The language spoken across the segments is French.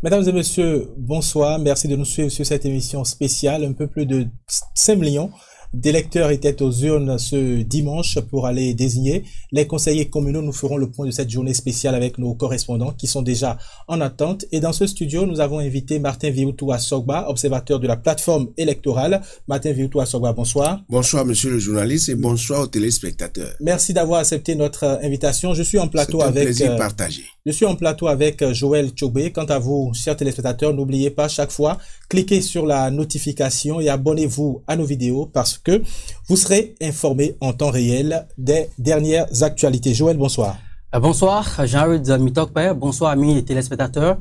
Mesdames et messieurs, bonsoir. Merci de nous suivre sur cette émission spéciale. Un peu plus de 5 millions d'électeurs étaient aux urnes ce dimanche pour aller désigner les conseillers communaux. Nous ferons le point de cette journée spéciale avec nos correspondants qui sont déjà en attente. Et dans ce studio, nous avons invité Martin Viutu-Assogba, observateur de la plateforme électorale. Martin Viutu-Assogba, bonsoir. Bonsoir, monsieur le journaliste, et bonsoir aux téléspectateurs. Merci d'avoir accepté notre invitation. Je suis en plateau avec... plaisir partagé. Je suis en plateau avec Joël Tchobé. Quant à vous, chers téléspectateurs, n'oubliez pas chaque fois, cliquez sur la notification et abonnez-vous à nos vidéos parce que vous serez informés en temps réel des dernières actualités. Joël, bonsoir. Bonsoir, Jean-Ruud Mitokpe. Bonsoir, amis les téléspectateurs.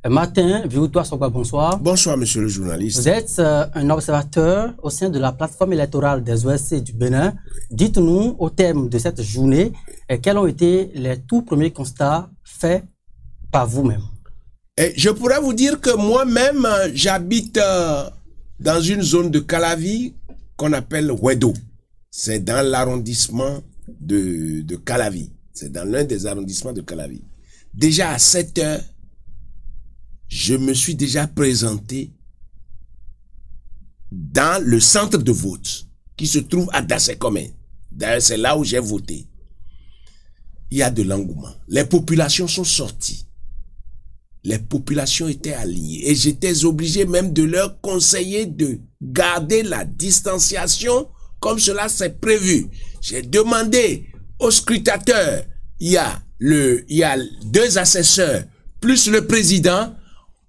Martin Viutu-Assogba, bonsoir. Bonsoir, monsieur le journaliste. Vous êtes un observateur au sein de la plateforme électorale des OSC du Bénin. Dites-nous, au terme de cette journée, quels ont été les tout premiers constats faits par vous-même? Je pourrais vous dire que moi-même, j'habite dans une zone de Calavi qu'on appelle Wedo. C'est dans l'arrondissement de Calavi. C'est dans l'un des arrondissements de Calavi. Déjà à 7 heures, je me suis déjà présenté dans le centre de vote qui se trouve à Dassekome. D'ailleurs, c'est là où j'ai voté. Il y a de l'engouement. Les populations sont sorties. Les populations étaient alignées. Et j'étais obligé même de leur conseiller de garder la distanciation comme cela s'est prévu. J'ai demandé aux scrutateurs, il y a 2 assesseurs plus le président.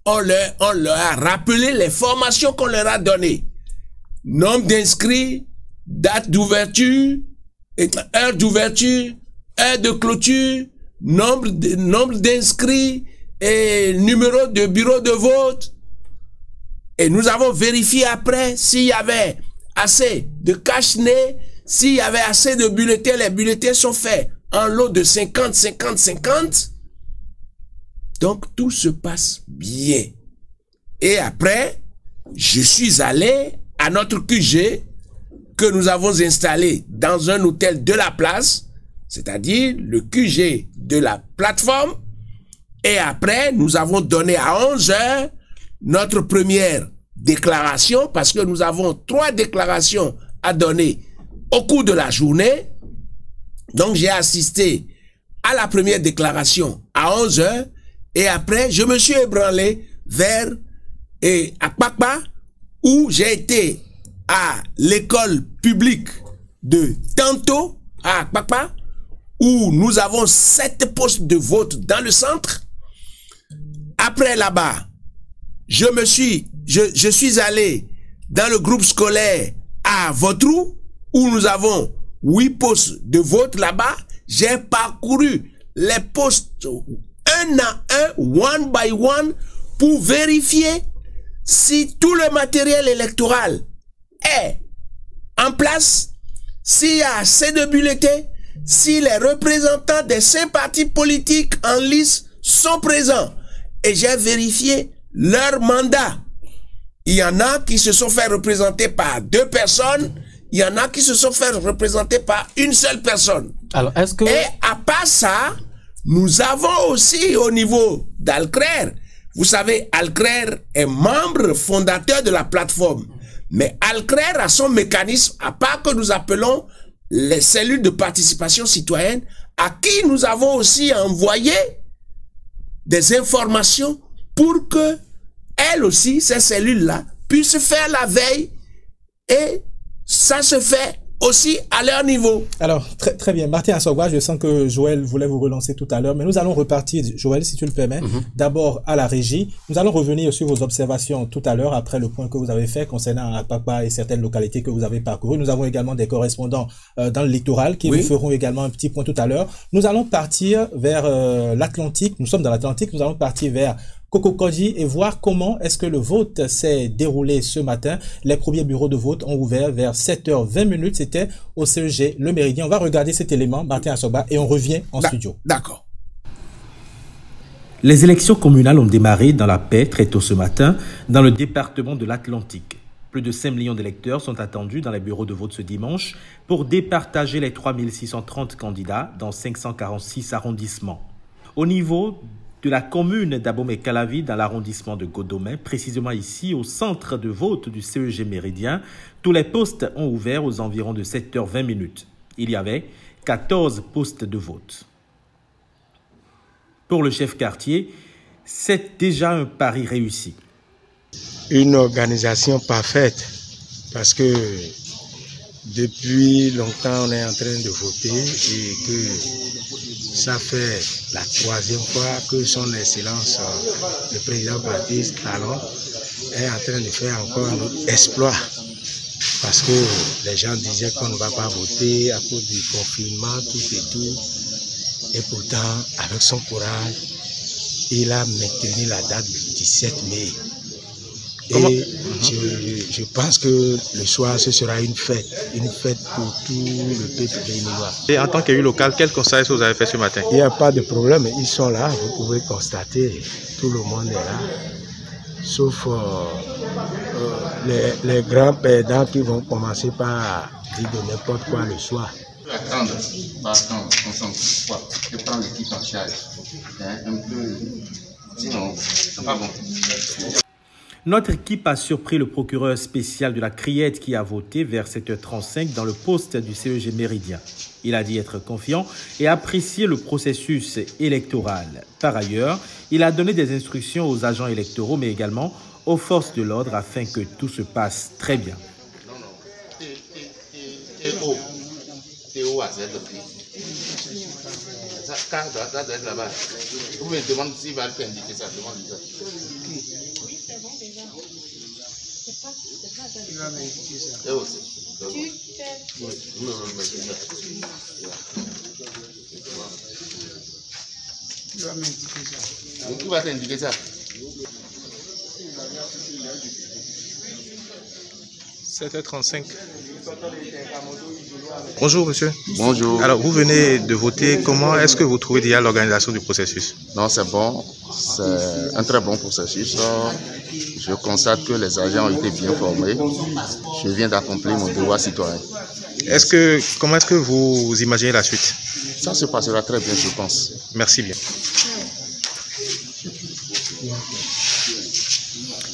On leur a rappelé les formations qu'on leur a données. Nombre d'inscrits, date d'ouverture, heure d'ouverture, heure de clôture, nombre d'inscrits et numéro de bureau de vote. Et nous avons vérifié après s'il y avait assez de cache-nez, s'il y avait assez de bulletins. Les bulletins sont faits en lot de 50, 50, 50. Donc, tout se passe bien. Et après, je suis allé à notre QG que nous avons installé dans un hôtel de la place, c'est-à-dire le QG de la plateforme. Et après, nous avons donné à 11 heures notre première déclaration parce que nous avons 3 déclarations à donner au cours de la journée. Donc, j'ai assisté à la première déclaration à 11 heures. Et après, je me suis ébranlé vers Akpakpa, où j'ai été à l'école publique de Tanto, à Akpakpa, où nous avons 7 postes de vote dans le centre. Après là-bas, je suis allé dans le groupe scolaire à Votrou, où nous avons 8 postes de vote là-bas. J'ai parcouru les postes un à un, one by one, pour vérifier si tout le matériel électoral est en place, s'il y a assez de bulletins, si les représentants des 5 partis politiques en lice sont présents. Et j'ai vérifié leur mandat. Il y en a qui se sont fait représenter par 2 personnes, il y en a qui se sont fait représenter par une seule personne. Alors, est-ce que... Et à part ça, nous avons aussi au niveau d'Alcrer, vous savez, Alcrer est membre fondateur de la plateforme. Mais Alcrer a son mécanisme, à part que nous appelons les cellules de participation citoyenne, à qui nous avons aussi envoyé des informations pour que, elles aussi, ces cellules-là, puissent faire la veille. Et ça se fait aussi à leur niveau. Alors, très bien. Martin Assogba, je sens que Joël voulait vous relancer tout à l'heure, mais nous allons repartir, Joël, si tu le permets, d'abord à la régie. Nous allons revenir sur vos observations tout à l'heure, après le point que vous avez fait concernant Akpakpa et certaines localités que vous avez parcourues. Nous avons également des correspondants dans le littoral qui vous feront également un petit point tout à l'heure. Nous allons partir vers l'Atlantique. Nous sommes dans l'Atlantique. Nous allons partir vers Kokokodji et voir comment est-ce que le vote s'est déroulé ce matin. Les premiers bureaux de vote ont ouvert vers 7h20. C'était au CEG Le Méridien. On va regarder cet élément, Martin Assogba, et on revient en studio. D'accord. Les élections communales ont démarré dans la paix très tôt ce matin dans le département de l'Atlantique. Plus de 5 millions d'électeurs sont attendus dans les bureaux de vote ce dimanche pour départager les 3630 candidats dans 546 arrondissements. Au niveau de la commune d'Abomey-Calavi dans l'arrondissement de Godomé, précisément ici au centre de vote du CEG Méridien. Tous les postes ont ouvert aux environs de 7h20. Il y avait 14 postes de vote. Pour le chef quartier, c'est déjà un pari réussi. Une organisation parfaite parce que depuis longtemps on est en train de voter et que ça fait la 3e fois que son excellence le président Baptiste Talon est en train de faire encore un autre exploit parce que les gens disaient qu'on ne va pas voter à cause du confinement, tout et tout, et pourtant avec son courage il a maintenu la date du 17 mai. Et je pense que le soir, ce sera une fête pour tout le peuple béninois. Et en tant qu'élu local, quel constat est-ce que vous avez fait ce matin? Il n'y a pas de problème, ils sont là, vous pouvez constater, tout le monde est là, sauf les grands perdants qui vont commencer par dire de n'importe quoi le soir. Attendre, je prends l'équipe en charge. Un peu, sinon, c'est pas bon. Notre équipe a surpris le procureur spécial de la Criette qui a voté vers 7h35 dans le poste du CEG Méridien. Il a dit être confiant et apprécier le processus électoral. Par ailleurs, il a donné des instructions aux agents électoraux mais également aux forces de l'ordre afin que tout se passe très bien. Théo à cette ça doit être là-bas. Vous me demandez s'il va indiquer ça. Demandez ça. Oui, c'est bon déjà. C'est pas il va m'indiquer ça. Et aussi. Oui, vous me mettez ça. Il va m'indiquer ça. Donc, il va t'indiquer ça. 7h35. Bonjour monsieur. Bonjour. Alors vous venez de voter, comment est-ce que vous trouvez déjà l'organisation du processus? Non, c'est bon, c'est un très bon processus. Je constate que les agents ont été bien formés. Je viens d'accomplir mon devoir citoyen. Comment est-ce que vous imaginez la suite? Ça se passera très bien, je pense. Merci bien.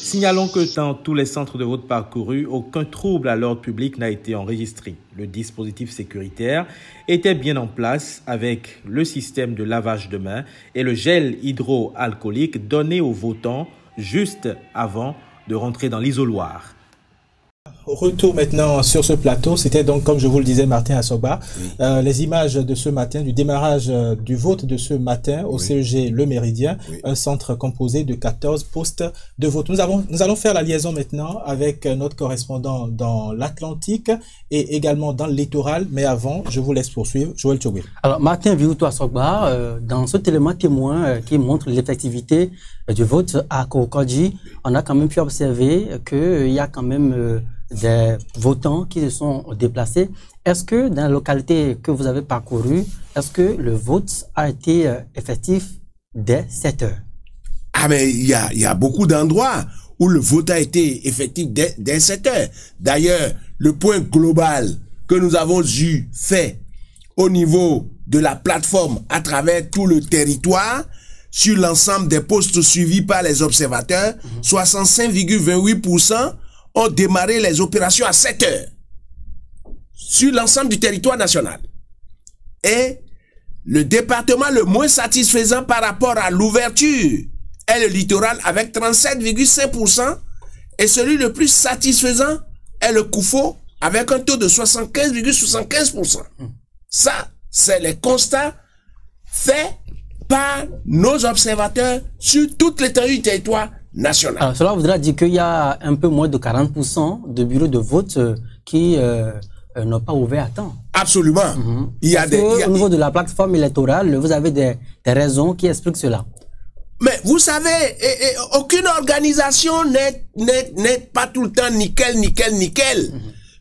Signalons que dans tous les centres de vote parcourus, aucun trouble à l'ordre public n'a été enregistré. Le dispositif sécuritaire était bien en place avec le système de lavage de mains et le gel hydroalcoolique donné aux votants juste avant de rentrer dans l'isoloir. Retour maintenant sur ce plateau, c'était donc comme je vous le disais Martin Assogba, les images de ce matin, du démarrage du vote de ce matin au CEG Le Méridien, un centre composé de 14 postes de vote. Nous allons faire la liaison maintenant avec notre correspondant dans l'Atlantique et également dans le littoral, mais avant, je vous laisse poursuivre. Joël Tchogui. Alors Martin Vioutou Assogba, dans cet élément témoin qui montre l'effectivité du vote à Kokodji, on a quand même pu observer qu'il y a quand même des votants qui se sont déplacés. Est-ce que dans la localité que vous avez parcourue, est-ce que le vote a été effectif dès 7 heures? Ah mais il y a beaucoup d'endroits où le vote a été effectif dès 7 heures. D'ailleurs, le point global que nous avons eu fait au niveau de la plateforme à travers tout le territoire, sur l'ensemble des postes suivis par les observateurs, 65,28% ont démarré les opérations à 7 heures sur l'ensemble du territoire national. Et le département le moins satisfaisant par rapport à l'ouverture est le littoral avec 37,5% et celui le plus satisfaisant est le Koufo avec un taux de 75,75%. Ça, c'est les constats faits par nos observateurs sur toute l'étendue du territoire national. Alors, cela voudra dire qu'il y a un peu moins de 40% de bureaux de vote qui n'ont pas ouvert à temps. Absolument. Il y a au niveau de la plateforme électorale, vous avez des raisons qui expliquent cela. Mais vous savez, aucune organisation n'est pas tout le temps nickel.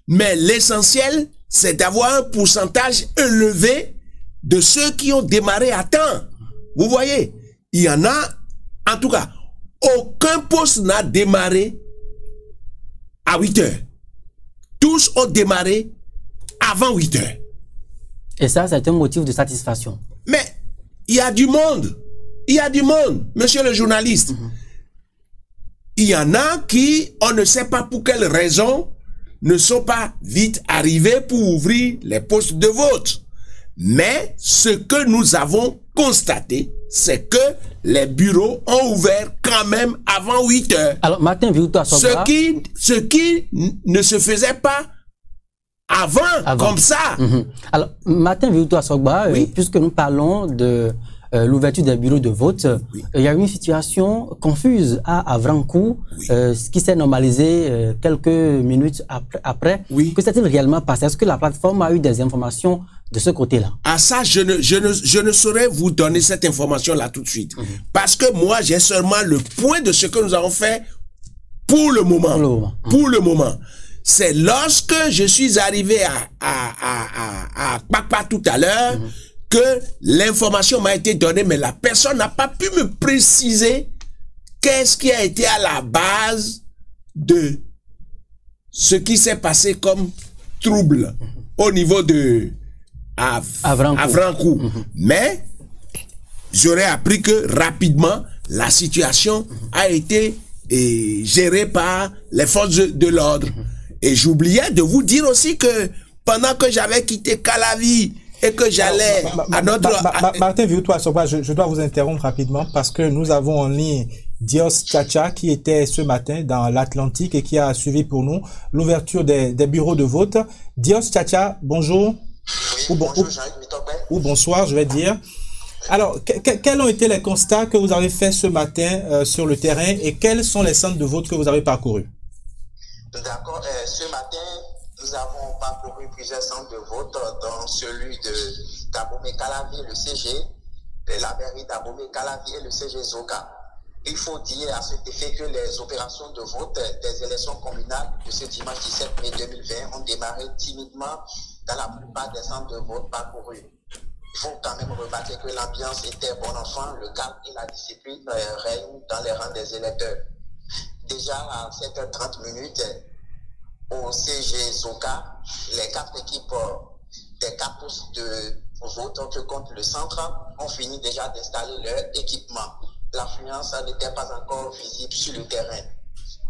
Mais l'essentiel, c'est d'avoir un pourcentage élevé de ceux qui ont démarré à temps. Vous voyez, il y en a, en tout cas, aucun poste n'a démarré à 8 heures. Tous ont démarré avant 8 heures. Et ça, c'est un motif de satisfaction. Mais il y a du monde. Il y a du monde, monsieur le journaliste. Il y en a qui, on ne sait pas pour quelle raison, ne sont pas vite arrivés pour ouvrir les postes de vote. Mais ce que nous avons constaté, c'est que les bureaux ont ouvert quand même avant 8 heures. Alors, Martin Viuto Assogba, ce qui ne se faisait pas avant. Comme ça. Alors, Martin Viuto Assogba, puisque nous parlons de l'ouverture des bureaux de vote, il y a eu une situation confuse à Avrancourt, ce qui s'est normalisé quelques minutes après. Que s'est-il réellement passé? Est-ce que la plateforme a eu des informations de ce côté-là? À ça, je ne saurais vous donner cette information-là tout de suite. Parce que moi, j'ai seulement le point de ce que nous avons fait pour le moment. Pour le moment. C'est lorsque je suis arrivé à Kpakpa tout à l'heure que l'information m'a été donnée, mais la personne n'a pas pu me préciser qu'est-ce qui a été à la base de ce qui s'est passé comme trouble au niveau de Avrancourt. Mais j'aurais appris que rapidement la situation a été gérée par les forces de l'ordre. Et j'oubliais de vous dire aussi que pendant que j'avais quitté Calavi et que j'allais à notre... Martin Viuto Assogba, je dois vous interrompre rapidement parce que nous avons en ligne Dios Chacha qui était ce matin dans l'Atlantique et qui a suivi pour nous l'ouverture des bureaux de vote. Dios Chacha, bonjour. Ou bonsoir, je vais dire. Alors, quels ont été les constats que vous avez faits ce matin sur le terrain et quels sont les centres de vote que vous avez parcourus? D'accord. Ce matin, nous avons parcouru plusieurs centres de vote, dont celui d'Abomey-Calavi, le CG, la mairie d'Abomey-Calavi et le CG Zoka. Il faut dire à cet effet que les opérations de vote des élections communales de ce dimanche 17 mai 2020 ont démarré timidement dans la plupart des centres de vote parcourus. Il faut quand même remarquer que l'ambiance était bon enfant, le calme et la discipline règnent dans les rangs des électeurs. Déjà à 7h30 au CG Zoka, les 4 équipes des 4 postes de vote que compte le centre ont fini déjà d'installer leur équipement. L'affluence n'était pas encore visible sur le terrain.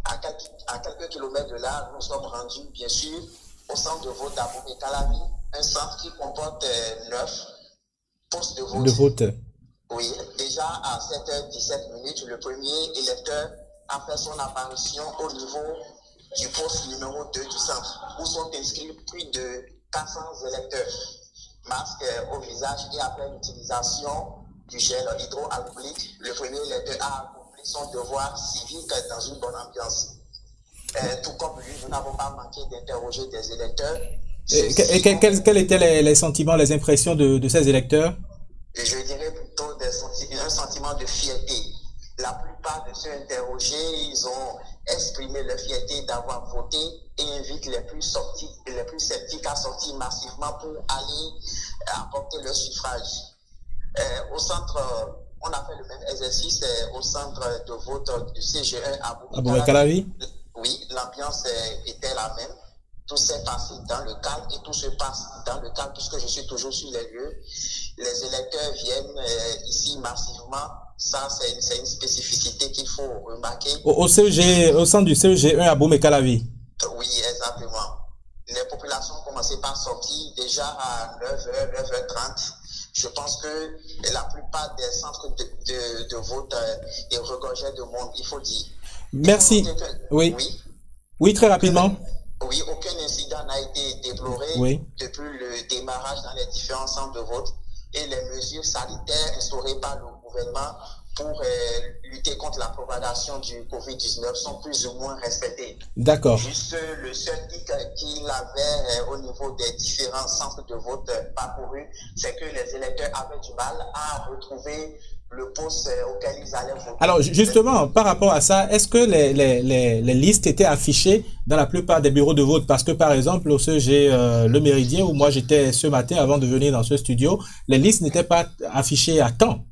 À quelques kilomètres de là, nous sommes rendus, bien sûr, au centre de vote d'Abomey-Calavi, un centre qui comporte 9 postes de vote. Oui, déjà à 7h17, le premier électeur a fait son apparition au niveau du poste numéro 2 du centre, où sont inscrits plus de 400 électeurs. Masque au visage et après l'utilisation du gel hydroalcoolique, le premier électeur a accompli son devoir civique dans une bonne ambiance. Tout comme lui, nous n'avons pas manqué d'interroger des électeurs. Et quels étaient les sentiments, les impressions de ces électeurs? Je dirais plutôt un sentiment de fierté. La plupart de ceux interrogés, ils ont exprimé leur fierté d'avoir voté et invitent les plus sceptiques à sortir massivement pour aller apporter leur suffrage. Au centre, on a fait le même exercice au centre de vote du CG1 à Abomey-Calavi. Oui, l'ambiance était la même. Tout s'est passé dans le calme et tout se passe dans le calme puisque je suis toujours sur les lieux. Les électeurs viennent ici massivement. Ça, c'est une spécificité qu'il faut remarquer. Au centre du CEG1 à Abomey-Calavi. Oui, exactement. Les populations ont commencé par sortir déjà à 9h, 9h30. Je pense que la plupart des centres de vote regorgeaient de monde, il faut dire. Merci. Oui, très rapidement. Oui, aucun incident n'a été déploré depuis le démarrage dans les différents centres de vote et les mesures sanitaires instaurées par le gouvernement pour lutter contre la propagation du Covid-19 sont plus ou moins respectées. D'accord. Juste le seul hic qu'il avait au niveau des différents centres de vote parcourus, c'est que les électeurs avaient du mal à retrouver le poste auquel ils allaient voter. Alors justement, par rapport à ça, est-ce que les listes étaient affichées dans la plupart des bureaux de vote? Parce que par exemple, au CG Le Méridien, où moi j'étais ce matin avant de venir dans ce studio, les listes n'étaient pas affichées à temps.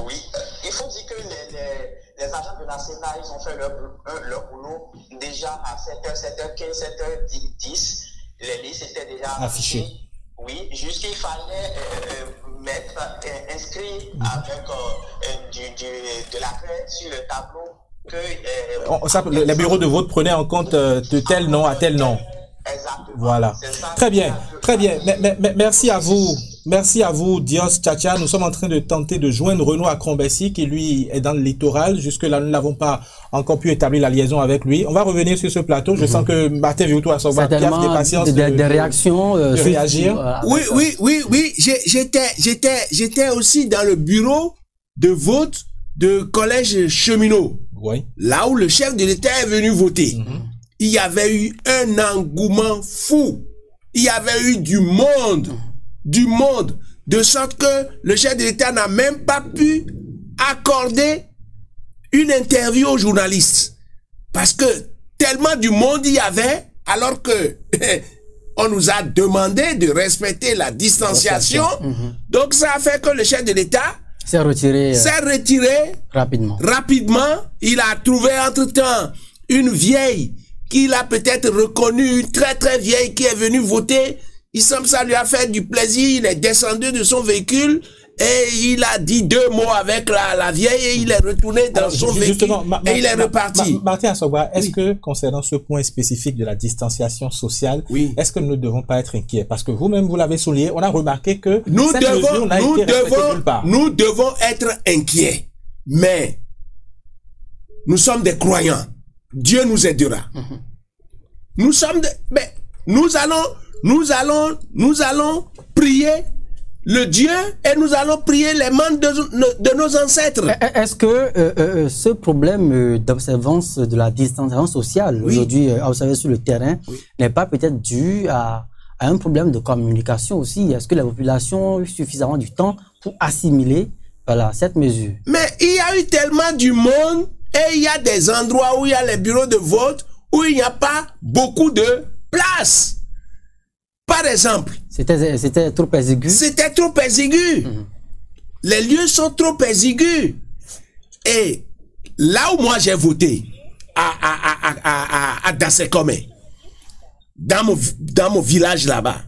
Oui, il faut dire que les agents de la Sénat, ils ont fait leur boulot déjà à 7h, 7h15, 7h10. Les listes étaient déjà affichées. Oui, juste qu'il fallait mettre inscrit avec de la craie sur le tableau que les bureaux de vote prenaient en compte de tel nom à tel nom. Exactement. Voilà. Très bien, très bien. Mais merci à vous. Merci à vous, Dios Tchatcha. Nous sommes en train de tenter de joindre Renaud Akrombessi, qui lui est dans le littoral. Jusque-là, nous n'avons pas encore pu établir la liaison avec lui. On va revenir sur ce plateau. Je sens que Martin Vioutou a son piaf des patiences des réactions, de réagir. Oui. J'étais aussi dans le bureau de vote de collège cheminot. Oui. Là où le chef de l'État est venu voter. Il y avait eu un engouement fou. Il y avait eu du monde, de sorte que le chef de l'État n'a même pas pu accorder une interview aux journalistes. Parce que tellement du monde il y avait, alors que on nous a demandé de respecter la distanciation. Donc ça a fait que le chef de l'État s'est retiré rapidement. Il a trouvé entre-temps une vieille qu'il a peut-être reconnue, une très très vieille qui est venue voter. Il semble que ça lui a fait du plaisir. Il est descendu de son véhicule et il a dit 2 mots avec la vieille et il est retourné dans son véhicule et il est reparti. Martin Assogba, est-ce que concernant ce point spécifique de la distanciation sociale, est-ce que nous ne devons pas être inquiets? Parce que vous-même, vous l'avez souligné, on a remarqué que nous devons être inquiets. Mais nous sommes des croyants. Dieu nous aidera. Nous allons prier le Dieu et nous allons prier les mains de nos ancêtres. Est-ce que ce problème d'observance de la distanciation sociale aujourd'hui observé sur le terrain n'est pas peut-être dû à un problème de communication aussi? Est-ce que la population a eu suffisamment du temps pour assimiler cette mesure? Mais il y a eu tellement du monde et il y a des endroits où il y a les bureaux de vote où il n'y a pas beaucoup de place. Par exemple, c'était trop exigu. C'était trop exigu. Les lieux sont trop exigus. Et là où moi j'ai voté, à Dassekome, dans mon village là-bas,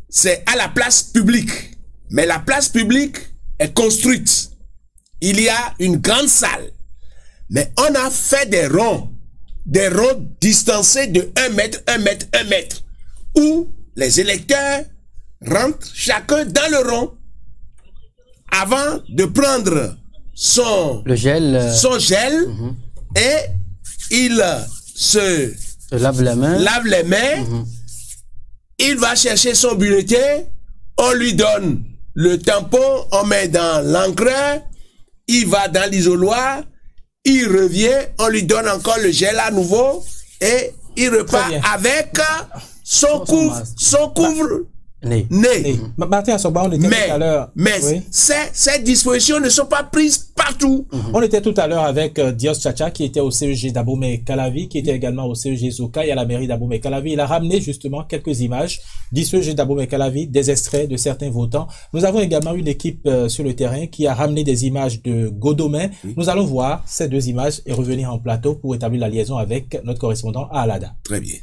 c'est à la place publique. Mais la place publique est construite. Il y a une grande salle. Mais on a fait des ronds distancés de 1 mètre, 1 mètre, 1 mètre, où les électeurs rentrent chacun dans le rond avant de prendre son gel et il se lave les mains. Il va chercher son bulletin, on lui donne le tampon, on met dans l'encreur, il va dans l'isoloir, il revient, on lui donne encore le gel à nouveau et il repart avec son couvre-nez. Martin Assogba, on était tout à l'heure. Mais ces dispositions ne sont pas prises partout. On était tout à l'heure avec Dios Tchatcha qui était au CEG d'Abomey Calavi, qui était également au CEG Zoka et à la mairie d'Abomey Calavi. Il a ramené justement quelques images du CEG d'Abomey Calavi, des extraits de certains votants. Nous avons également une équipe sur le terrain qui a ramené des images de Godomé. Nous allons voir ces 2 images et revenir en plateau pour établir la liaison avec notre correspondant à Alada. Très bien.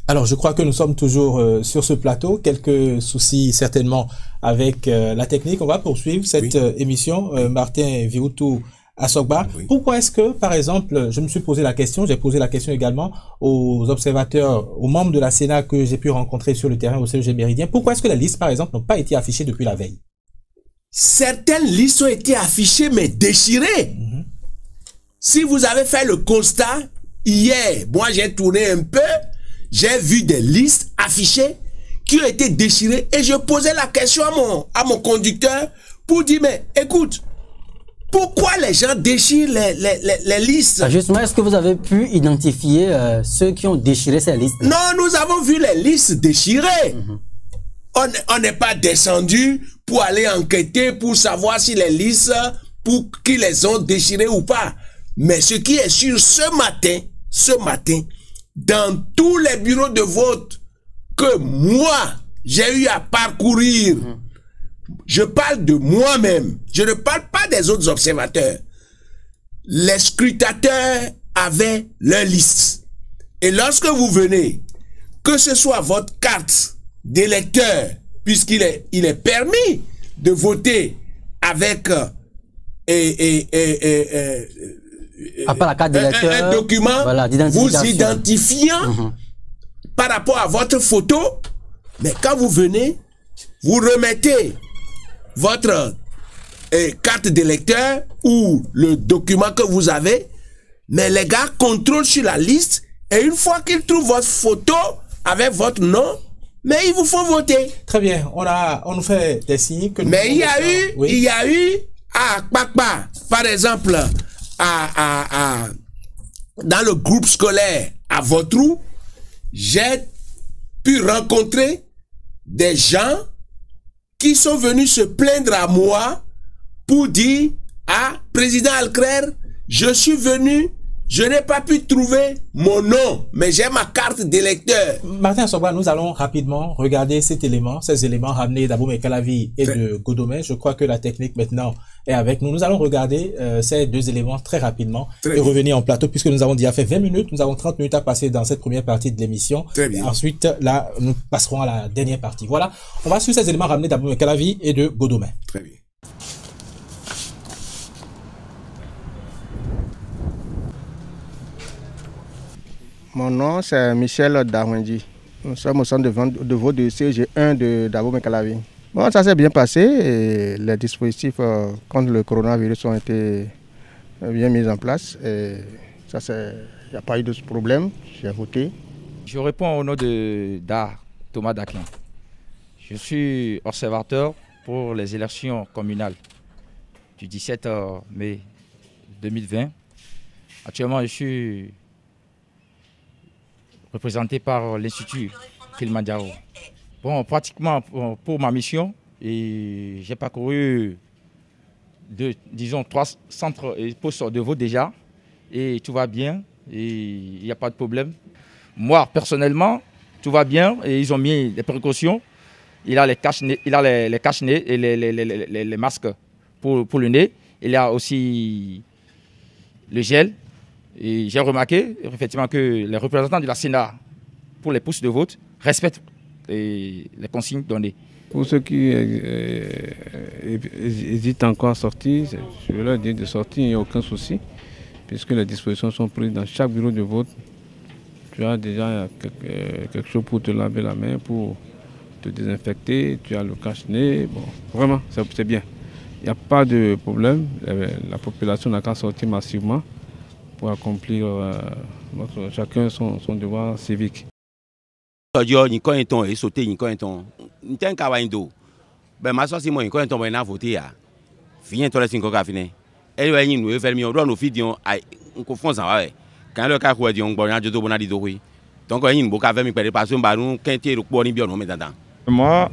Alors, je crois que nous sommes toujours sur ce plateau. Quelques soucis certainement avec la technique. On va poursuivre cette émission. Martin Vioutou Assogba. Pourquoi est-ce que, par exemple, je me suis posé la question, j'ai posé la question également aux observateurs, aux membres de la Sénat que j'ai pu rencontrer sur le terrain au CEG Méridien, pourquoi est-ce que les listes, par exemple, n'ont pas été affichées depuis la veille? Certaines listes ont été affichées, mais déchirées. Si vous avez fait le constat, hier, moi j'ai tourné un peu, j'ai vu des listes affichées qui ont été déchirées et je posais la question à mon conducteur pour dire, mais écoute, pourquoi les gens déchirent les listes? Justement, est-ce que vous avez pu identifier ceux qui ont déchiré ces listes? Non, nous avons vu les listes déchirées. On n'est pas descendu pour aller enquêter, pour savoir si les listes, pour qui les ont déchirées ou pas. Mais ce qui est sûr, ce matin, dans tous les bureaux de vote que moi, j'ai eu à parcourir, je parle de moi-même, je ne parle pas des autres observateurs. Les scrutateurs avaient leur liste. Et lorsque vous venez, que ce soit votre carte d'électeur, puisqu'il est permis de voter avec la carte un document voilà, vous identifiant par rapport à votre photo, mais quand vous venez, vous remettez votre carte d'électeur ou le document que vous avez, mais les gars contrôlent sur la liste et une fois qu'ils trouvent votre photo avec votre nom, mais ils vous font voter. Très bien, on nous fait des signes que... Mais il y a eu à Kpakpa, par exemple, dans le groupe scolaire à Votrou, j'ai pu rencontrer des gens qui sont venus se plaindre à moi pour dire, ah, président Alcrer, je suis venu, je n'ai pas pu trouver mon nom, mais j'ai ma carte d'électeur. Martin Assogba, nous allons rapidement regarder ces éléments ramenés d'Aboumé Calavi et de Godomé. Je crois que la technique maintenant est avec nous. Nous allons regarder ces deux éléments très rapidement et revenir en plateau puisque nous avons déjà fait 20 minutes. Nous avons 30 minutes à passer dans cette première partie de l'émission. Ensuite, là, nous passerons à la dernière partie. Voilà, on va suivre ces éléments ramenés d'Aboumé Calavi et de Godomé. Très bien. Mon nom, c'est Michel Darwendi. Nous sommes au centre de vote de CG1 d'Aboumé Calavi. Bon, ça s'est bien passé et les dispositifs contre le coronavirus ont été bien mis en place. Il n'y a pas eu de problème, j'ai voté. Je réponds au nom de Thomas Daquin. Je suis observateur pour les élections communales du 17 mai 2020. Actuellement, je suis représenté par l'Institut Kilimanjaro. Bon, pratiquement pour ma mission, j'ai parcouru disons 3 centres et postes de vote déjà, et tout va bien, et il n'y a pas de problème. Moi, personnellement, tout va bien, et ils ont mis des précautions. Il a les cache-nez et les masques pour le nez. Il y a aussi le gel. Et j'ai remarqué effectivement que les représentants de la Sénat pour les pouces de vote respectent les consignes données. Pour ceux qui hésitent encore à sortir, je leur dis de sortir, il n'y a aucun souci, puisque les dispositions sont prises dans chaque bureau de vote. Tu as déjà quelque chose pour te laver la main, pour te désinfecter, tu as le cache-nez, bon, vraiment, c'est bien. Il n'y a pas de problème, la population n'a qu'à sortir massivement pour accomplir chacun son devoir civique. Moi,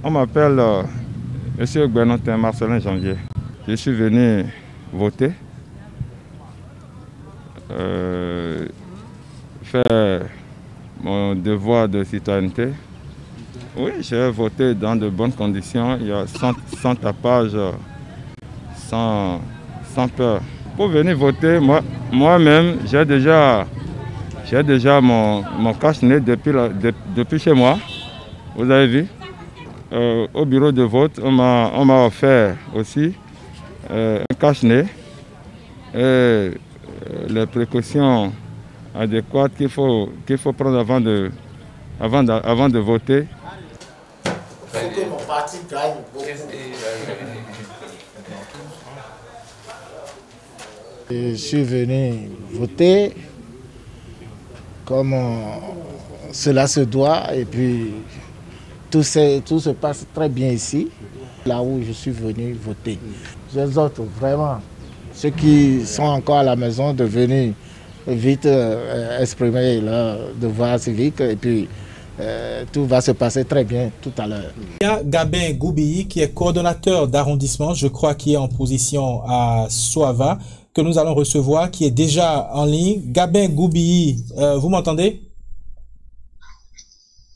on m'appelle M. Benoît Marcelin Janvier. Je suis venu voter. Faire mon devoir de citoyenneté. Oui, j'ai voté dans de bonnes conditions. Il y a sans tapage, sans peur. Pour venir voter, moi-même, j'ai déjà mon cache-nez depuis chez moi. Vous avez vu? Au bureau de vote, on m'a offert aussi un cache-nez. Les précautions adéquates qu'il faut prendre avant de voter. Il faut que mon parti gagne beaucoup. Je suis venu voter comme cela se doit et puis tout se passe très bien ici, là où je suis venu voter. J'exhorte vraiment ceux qui sont encore à la maison de venir vite exprimer leur devoir civique et puis tout va se passer très bien tout à l'heure. Il y a Gabin Goubi qui est coordonnateur d'arrondissement, je crois qui est en position à Soava, que nous allons recevoir, qui est déjà en ligne. Gabin Goubi, vous m'entendez?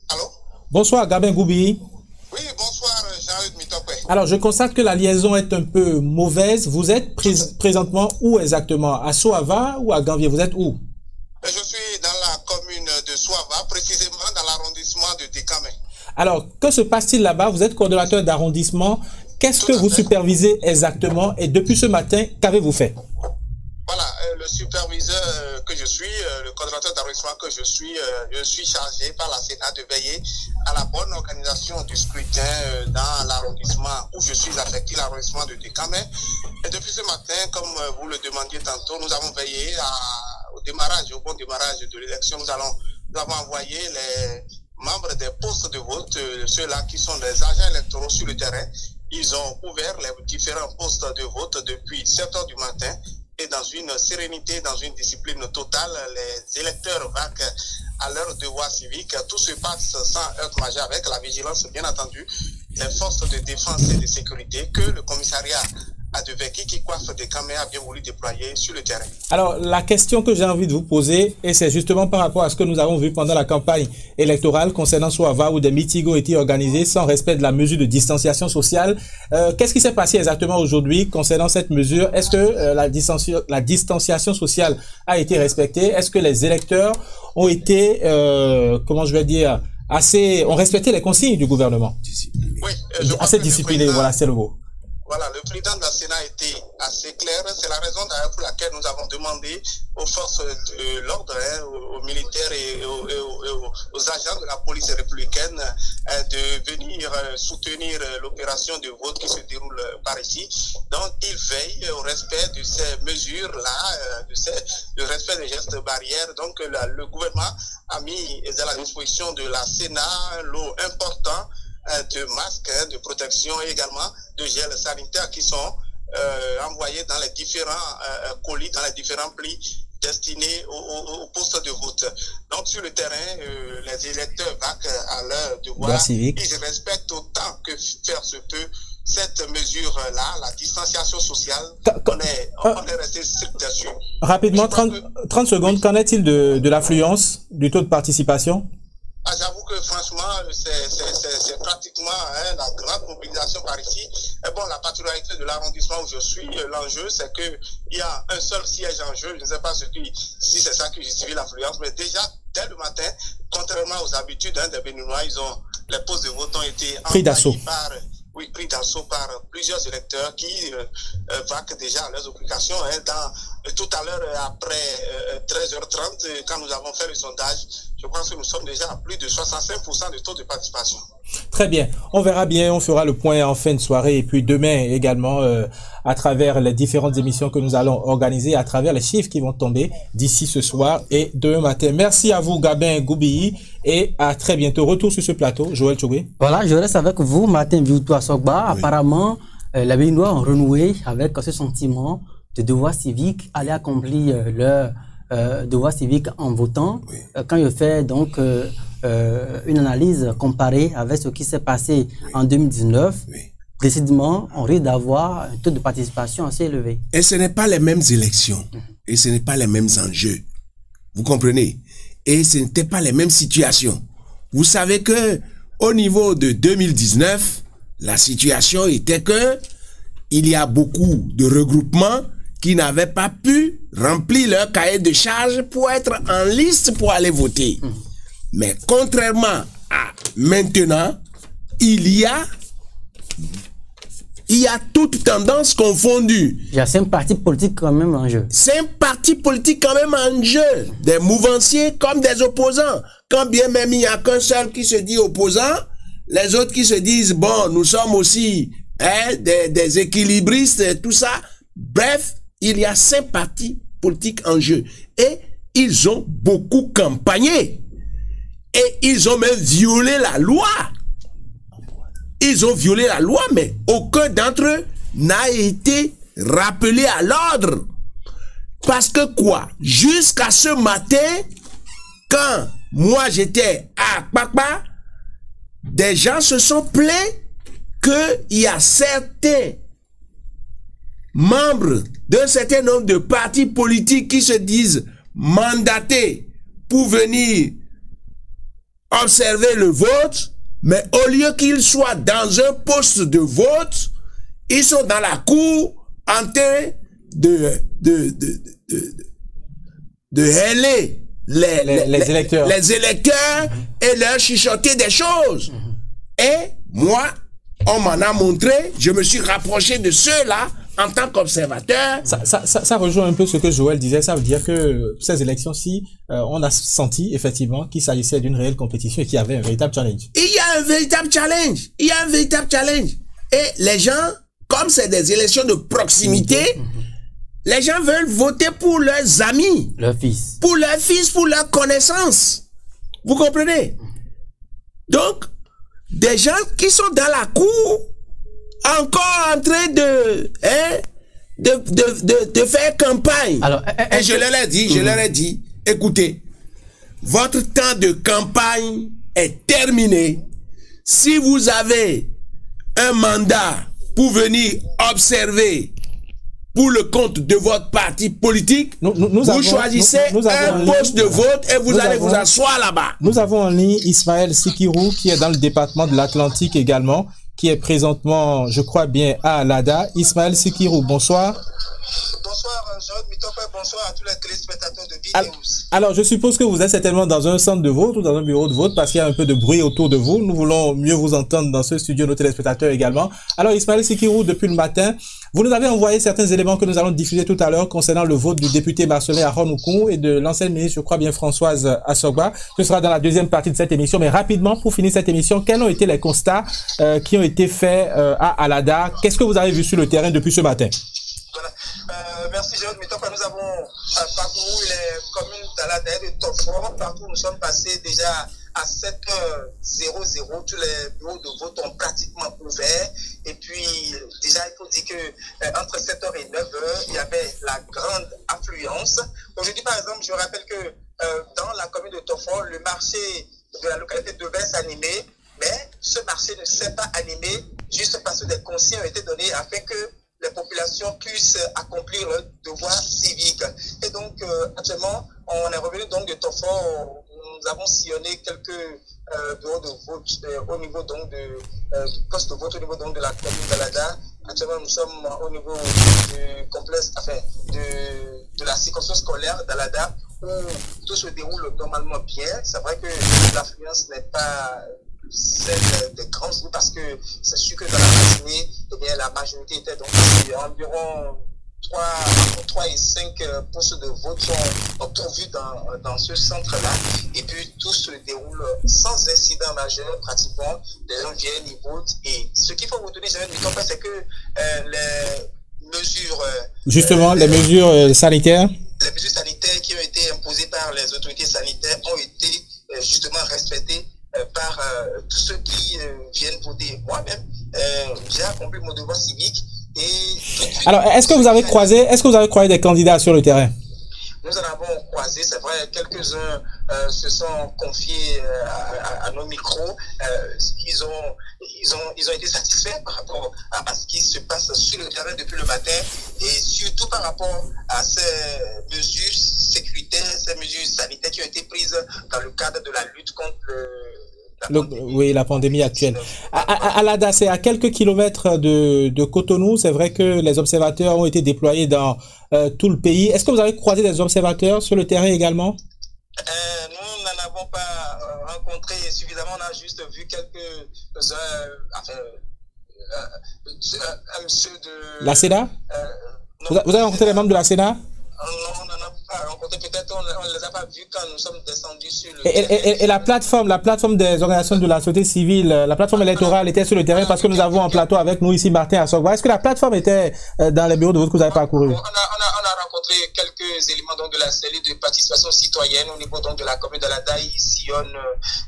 Allô? Bonsoir Gabin Goubi. Oui, bonsoir Jean-Luc Mitopé. Alors je constate que la liaison est un peu mauvaise. Vous êtes présentement où exactement? À Soava ou à Gambier? Vous êtes où? Alors, que se passe-t-il là-bas? Vous êtes coordonnateur d'arrondissement. Qu'est-ce que vous supervisez exactement? Et depuis ce matin, qu'avez-vous fait? Voilà, le superviseur que je suis, le coordonnateur d'arrondissement que je suis chargé par la Sénat de veiller à la bonne organisation du scrutin dans l'arrondissement où je suis affecté, l'arrondissement de Dekame. Et depuis ce matin, comme vous le demandiez tantôt, nous avons veillé au bon démarrage de l'élection. Nous avons envoyé les membres des postes de vote, ceux-là qui sont les agents électoraux sur le terrain. Ils ont ouvert les différents postes de vote depuis 7 h du matin. Et dans une sérénité, dans une discipline totale, les électeurs vaquent à leur devoir civique. Tout se passe sans heurts majeur, avec la vigilance, bien entendu, des forces de défense et de sécurité que le commissariat de Veki qui coiffe des caméras a bien voulu déployer sur le terrain. Alors, la question que j'ai envie de vous poser, et c'est justement par rapport à ce que nous avons vu pendant la campagne électorale concernant Soava, où des meetings ont été organisés sans respect de la mesure de distanciation sociale. Qu'est-ce qui s'est passé exactement aujourd'hui concernant cette mesure? Est-ce que la distanciation sociale a été respectée? Est-ce que les électeurs ont été, comment je vais dire, ont respecté les consignes du gouvernement? Oui, assez disciplinés, voilà, c'est le mot. Voilà, le président de la Sénat a été assez clair. C'est la raison d'ailleurs pour laquelle nous avons demandé aux forces de l'ordre, aux militaires et aux agents de la police républicaine de venir soutenir l'opération de vote qui se déroule par ici. Donc, ils veillent au respect de ces mesures-là, du respect des gestes barrières. Donc, le gouvernement a mis à la disposition de la Sénat l'eau important de masques de protection et également de gel sanitaire qui sont envoyés dans les différents colis, dans les différents plis destinés aux postes de vote. Donc sur le terrain, les électeurs vaquent à leur devoir. Ils respectent autant que faire se peut cette mesure-là, la distanciation sociale. On est resté strict dessus. Rapidement, 30 secondes, qu'en est-il de l'affluence, du taux de participation? J'avoue que franchement, c'est pratiquement la grande mobilisation par ici. Et bon, la particularité de l'arrondissement où je suis, l'enjeu, c'est qu'il y a un seul siège en jeu. Je ne sais pas si c'est ça qui justifie l'affluence, mais déjà, dès le matin, contrairement aux habitudes des Béninois, les postes de vote ont été pris d'assaut par plusieurs électeurs qui vaquent déjà à leurs occupations. Tout à l'heure, après 13h30, quand nous avons fait le sondage, je pense que nous sommes déjà à plus de 65% de taux de participation. Très bien. On verra bien, on fera le point en fin de soirée et puis demain également à travers les différentes émissions que nous allons organiser, à travers les chiffres qui vont tomber d'ici ce soir et demain matin. Merci à vous, Gabin Goubiyi, et à très bientôt. Retour sur ce plateau, Joël Tchoué. Voilà, je reste avec vous, Martin Vioutou Sogba. Oui. Apparemment, les Béninois ont renoué avec ce sentiment de devoir civique, aller accomplir leur devoir civique en votant. Oui. Quand je fais donc une analyse comparée avec ce qui s'est passé en 2019, décidément, on risque d'avoir un taux de participation assez élevé. Et ce n'est pas les mêmes élections, et ce n'est pas les mêmes enjeux. Vous comprenez? Et ce n'était pas les mêmes situations. Vous savez que au niveau de 2019, la situation était que il y a beaucoup de regroupements qui n'avaient pas pu remplir leur cahier de charge pour être en liste pour aller voter. Mais contrairement à maintenant, il y a toutes tendances confondues. Il y a 5 partis politiques quand même en jeu. 5 partis politiques quand même en jeu. Des mouvanciers comme des opposants. Quand bien même il n'y a qu'un seul qui se dit opposant, les autres qui se disent, bon, nous sommes aussi des équilibristes et tout ça. Bref, il y a 5 partis politiques en jeu. Et ils ont beaucoup campagné. Et ils ont même violé la loi. Ils ont violé la loi, mais aucun d'entre eux n'a été rappelé à l'ordre. Parce que quoi? Jusqu'à ce matin, quand moi j'étais à Kpakpa, des gens se sont plaints qu'il y a certains membres d'un certain nombre de partis politiques qui se disent mandatés pour venir observer le vote, mais au lieu qu'ils soient dans un poste de vote, ils sont dans la cour en train de héler les électeurs et leur chuchoter des choses. Et moi, on m'en a montré, je me suis rapproché de ceux-là en tant qu'observateur. Ça rejoint un peu ce que Joël disait. Ça veut dire que ces élections-ci, on a senti effectivement qu'il s'agissait d'une réelle compétition et qu'il y avait un véritable challenge. Il y a un véritable challenge. Il y a un véritable challenge. Et les gens, comme c'est des élections de proximité, les gens veulent voter pour leurs amis. Leurs fils. Pour leurs fils, pour leurs connaissances. Vous comprenez? Donc, des gens qui sont dans la cour, encore en train de faire campagne. Alors, et je leur ai dit, écoutez, votre temps de campagne est terminé. Si vous avez un mandat pour venir observer pour le compte de votre parti politique, vous choisissez un poste de vote et vous allez vous asseoir là-bas. Nous avons en ligne Ismaël Sikirou, qui est dans le département de l'Atlantique également, qui est présentement, je crois bien, à Alada. Ismaël Sikirou, bonsoir. Bonsoir, Joël Mitopé, bonsoir à tous les téléspectateurs de BNews. Alors, je suppose que vous êtes certainement dans un centre de vote ou dans un bureau de vote parce qu'il y a un peu de bruit autour de vous. Nous voulons mieux vous entendre dans ce studio, nos téléspectateurs également. Alors, Ismaël Sikirou, depuis le matin, vous nous avez envoyé certains éléments que nous allons diffuser tout à l'heure concernant le vote du député Marcelin Aronoukou et de l'ancienne ministre, je crois bien, Françoise Assogba. Ce sera dans la deuxième partie de cette émission. Mais rapidement, pour finir cette émission, quels ont été les constats qui ont été faits à Alada? Qu'est-ce que vous avez vu sur le terrain depuis ce matin? Merci Jérôme Mitopé. Nous avons parcouru les communes d'Alada et de Tofo. Partout nous sommes passés déjà à 7h00. Tous les bureaux de vote ont pratiquement ouvert. Et puis déjà il faut dire que entre 7h et 9h, il y avait la grande affluence. Aujourd'hui par exemple, je rappelle que dans la commune de Tofo, le marché de la localité devait s'animer. Mais ce marché ne s'est pas animé juste parce que des consignes ont été données afin que les populations puissent accomplir leur devoir civique. Et donc, actuellement, on est revenu donc de Tofo. Nous avons sillonné quelques bureaux de vote au niveau donc de poste de vote au niveau donc de la commune d'Alada. Actuellement, nous sommes au niveau du complexe, enfin, de la circonscription scolaire d'Alada, où tout se déroule normalement bien. C'est vrai que l'affluence n'est pas celle des grands groupes parce que c'est sûr que dans la matinée, eh bien, la majorité était donc environ 3 et 5 postes de vote sont pourvus dans ce centre-là. Et puis tout se déroule sans incident majeur pratiquement. Les gens viennent, ils votent. Et ce qu'il faut retenir, c'est que les mesures... Justement, les mesures sanitaires. Les mesures sanitaires qui ont été imposées par les autorités sanitaires ont été justement respectées par tous ceux qui viennent voter. Moi-même, j'ai accompli mon devoir civique. Alors, est-ce que vous avez croisé des candidats sur le terrain? Nous en avons croisé, c'est vrai, quelques-uns se sont confiés à nos micros. Ils ont été satisfaits par rapport à ce qui se passe sur le terrain depuis le matin et surtout par rapport à ces mesures sécuritaires, ces mesures sanitaires qui ont été prises dans le cadre de la lutte contre la pandémie actuelle. Alada, c'est à quelques kilomètres de Cotonou. C'est vrai que les observateurs ont été déployés dans tout le pays. Est-ce que vous avez croisé des observateurs sur le terrain également? Nous n'en avons pas rencontré suffisamment. On a juste vu quelques-uns, un monsieur de... La SENA? Vous avez rencontré les membres de la SENA? Non, on n'en a pas rencontré. Peut-être on ne les a pas vus quand nous sommes descendus sur le terrain. Et la plateforme des organisations de la société civile, la plateforme électorale était sur le terrain parce que nous avons en plateau avec nous ici Martin Assogba. Est-ce que la plateforme était dans les bureaux de vote que vous avez parcouru? On a rencontré quelques éléments donc, de la cellule de participation citoyenne au niveau donc, de la commune d'Alada. Ils sillonnent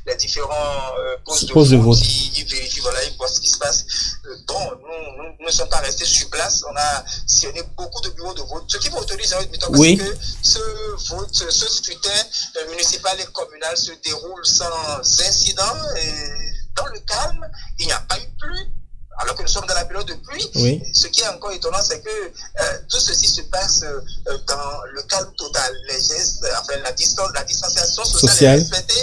les différents postes de vote. Ils vérifient, voilà, ils voient ce qui se passe. Bon, nous ne sommes pas restés sur place. On a sillonné beaucoup de bureaux de vote. Ce qui va autoriser, oui, c'est que ce scrutin municipal et communal se déroule sans incident et dans le calme. Il n'y a pas eu de pluie, alors que nous sommes dans la période de pluie. Oui. Ce qui est encore étonnant, c'est que tout ceci se passe dans le calme total. Les gestes, enfin, la distanciation sociale est respectée.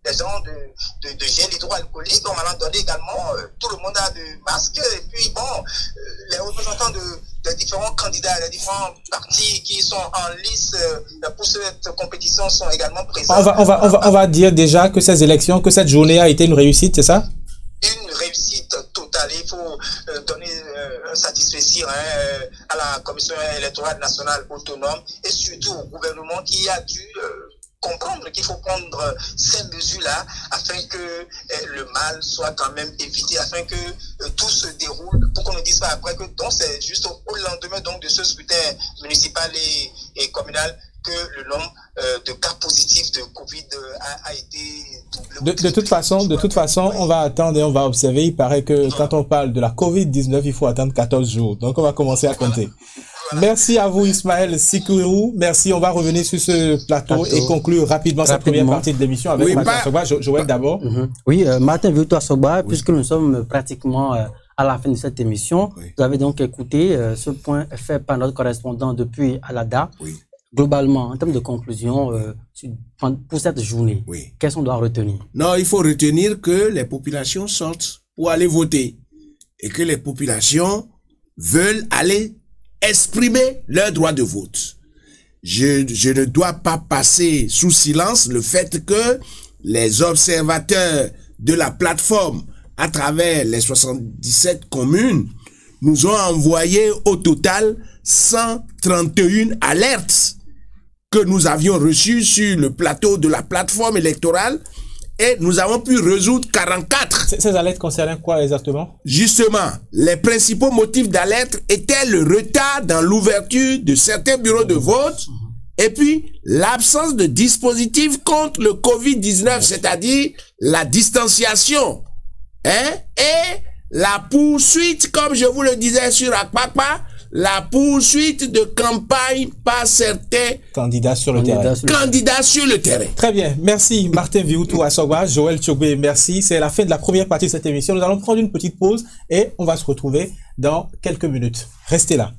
Les gens de gel hydroalcoolique, on m'en a donné également. Tout le monde a des masques. Et puis, bon, les représentants des différents candidats, des différents partis qui sont en lice pour cette compétition sont également présents. On va dire déjà que ces élections, que cette journée a été une réussite, c'est ça? Une réussite totale. Il faut donner un satisfecit à la Commission électorale nationale autonome et surtout au gouvernement qui a dû comprendre qu'il faut prendre ces mesures-là afin que le mal soit quand même évité, afin que tout se déroule, pour qu'on ne dise pas après que c'est juste au lendemain donc, de ce scrutin municipal et communal que le nombre de cas positifs de Covid a été doublé. De toute façon, on va attendre et on va observer. Il paraît que quand on parle de la Covid-19, il faut attendre 14 jours. Donc, on va commencer à compter. Merci à vous, Ismaël Sikirou. Merci. On va revenir sur ce plateau et conclure rapidement cette première partie de l'émission avec Martin Sogba. Joël d'abord. Oui, Martin Victor Sogba, puisque nous sommes pratiquement à la fin de cette émission. Vous avez donc écouté ce point fait par notre correspondant depuis Alada. Globalement, en termes de conclusion, pour cette journée, qu'est-ce qu'on doit retenir? Non, il faut retenir que les populations sortent pour aller voter et que les populations veulent aller exprimer leur droit de vote. Je ne dois pas passer sous silence le fait que les observateurs de la plateforme à travers les 77 communes nous ont envoyé au total 131 alertes que nous avions reçues sur le plateau de la plateforme électorale et nous avons pu résoudre 44. Ces alertes concernaient quoi exactement? Justement, les principaux motifs d'alerte étaient le retard dans l'ouverture de certains bureaux de vote et puis l'absence de dispositifs contre le Covid-19, c'est-à-dire la distanciation et la poursuite, comme je vous le disais sur Akpakpa, la poursuite de campagne par certains candidats sur le terrain. Très bien. Merci Martin Vioutou Assogba, Joël Tchobé, merci. C'est la fin de la première partie de cette émission. Nous allons prendre une petite pause et on va se retrouver dans quelques minutes. Restez là.